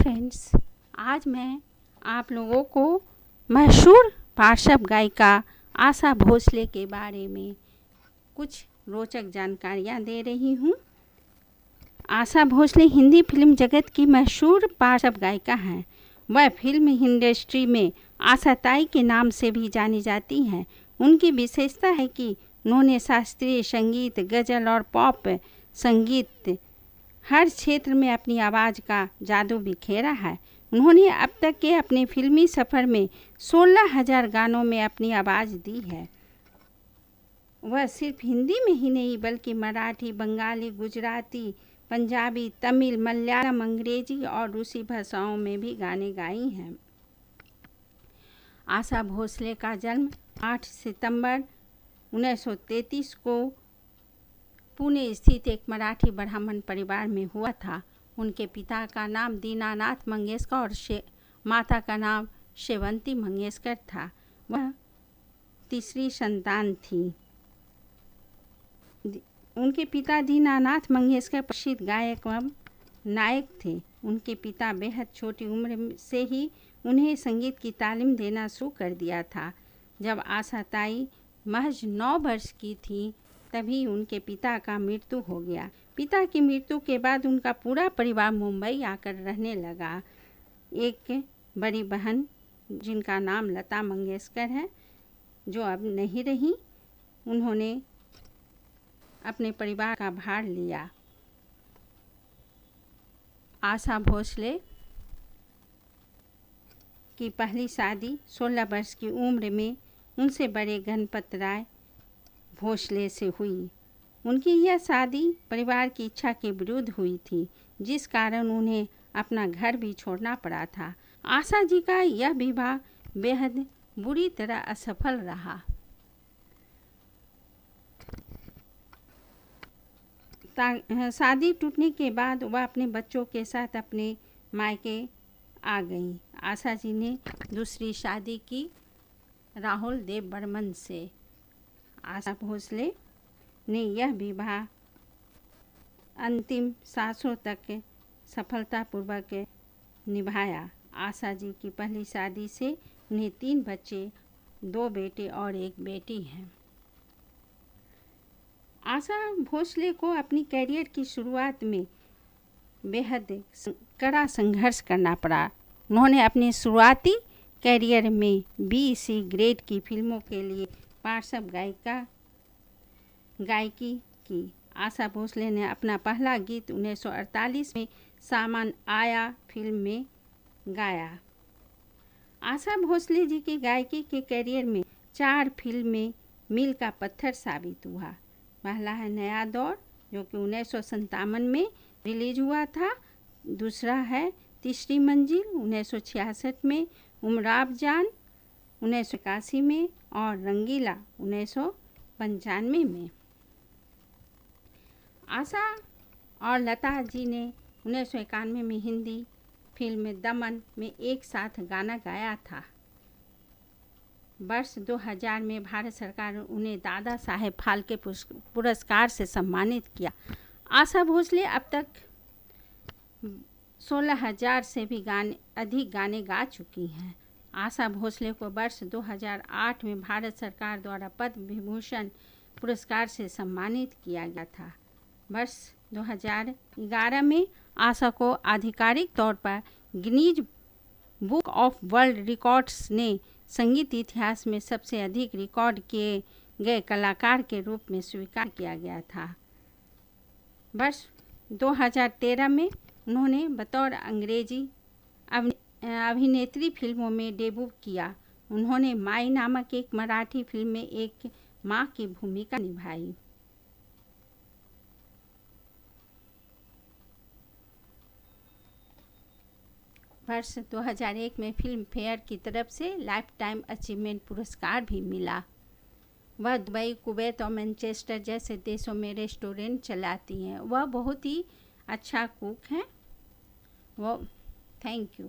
Friends, आज मैं आप लोगों को मशहूर पार्श्व गायिका आशा भोसले के बारे में कुछ रोचक जानकारियाँ दे रही हूँ। आशा भोसले हिंदी फिल्म जगत की मशहूर पार्श्व गायिका हैं। वह फिल्म इंडस्ट्री में आशाताई के नाम से भी जानी जाती हैं। उनकी विशेषता है कि उन्होंने शास्त्रीय संगीत, गज़ल और पॉप संगीत हर क्षेत्र में अपनी आवाज़ का जादू बिखेरा है। उन्होंने अब तक के अपने फिल्मी सफ़र में 16,000 गानों में अपनी आवाज़ दी है। वह सिर्फ हिंदी में ही नहीं बल्कि मराठी, बंगाली, गुजराती, पंजाबी, तमिल, मलयालम, अंग्रेजी और रूसी भाषाओं में भी गाने गाई हैं। आशा भोसले का जन्म 8 सितंबर 1933 को पुणे स्थित एक मराठी ब्राह्मण परिवार में हुआ था। उनके पिता का नाम दीनानाथ मंगेशकर और माता का नाम शेवंती मंगेशकर था। वह तीसरी संतान थी। उनके पिता दीनानाथ मंगेशकर प्रसिद्ध गायक एवं नायक थे। उनके पिता बेहद छोटी उम्र से ही उन्हें संगीत की तालीम देना शुरू कर दिया था। जब आशाताई महज 9 वर्ष की थी तभी उनके पिता का मृत्यु हो गया। पिता की मृत्यु के बाद उनका पूरा परिवार मुंबई आकर रहने लगा। एक बड़ी बहन जिनका नाम लता मंगेशकर है, जो अब नहीं रही, उन्होंने अपने परिवार का भार लिया। आशा भोसले की पहली शादी 16 वर्ष की उम्र में उनसे बड़े गणपत राय भोसले से हुई। उनकी यह शादी परिवार की इच्छा के विरुद्ध हुई थी, जिस कारण उन्हें अपना घर भी छोड़ना पड़ा था। आशा जी का यह विवाह बेहद बुरी तरह असफल रहा। शादी टूटने के बाद वह अपने बच्चों के साथ अपने मायके आ गईं। आशा जी ने दूसरी शादी की राहुल देव बर्मन से। आशा भोसले ने यह विवाह अंतिम सांसों तक सफलतापूर्वक निभाया। आशा जी की पहली शादी से उन्हें 3 बच्चे, 2 बेटे और 1 बेटी हैं। आशा भोसले को अपनी कैरियर की शुरुआत में बेहद कड़ा संघर्ष करना पड़ा। उन्होंने अपने शुरुआती कैरियर में B-C ग्रेड की फिल्मों के लिए पार्श्व गायकी की। आशा भोसले ने अपना पहला गीत 1948 में सामान आया फिल्म में गाया। आशा भोसले जी की गायकी के कैरियर में 4 फिल्में मील का पत्थर साबित हुआ। पहला है नया दौर, जो कि 1957 में रिलीज हुआ था। दूसरा है तीसरी मंजिल 1966 में, उमराव जान 1981 में और रंगीला 1995 में। आशा और लता जी ने 1991 में हिंदी फिल्म दमन में एक साथ गाना गाया था। वर्ष 2000 में भारत सरकार ने उन्हें दादा साहेब फाल्के पुरस्कार से सम्मानित किया। आशा भोसले अब तक 16,000 से भी अधिक गाने गा चुकी हैं। आशा भोसले को वर्ष 2008 में भारत सरकार द्वारा पद्म विभूषण पुरस्कार से सम्मानित किया गया था। वर्ष 2011 में आशा को आधिकारिक तौर पर Guinness book of world records ने संगीत इतिहास में सबसे अधिक रिकॉर्ड किए गए कलाकार के रूप में स्वीकार किया गया था। वर्ष 2013 में उन्होंने बतौर अंग्रेजी अभिनेत्री फिल्मों में डेब्यू किया। उन्होंने माई नामक एक मराठी फिल्म में एक माँ की भूमिका निभाई। वर्ष 2001 में फिल्म फेयर की तरफ से लाइफ टाइम अचीवमेंट पुरस्कार भी मिला। वह दुबई, कुवैत और मैनचेस्टर जैसे देशों में रेस्टोरेंट चलाती हैं। वह बहुत ही अच्छा कुक हैं। Thank you.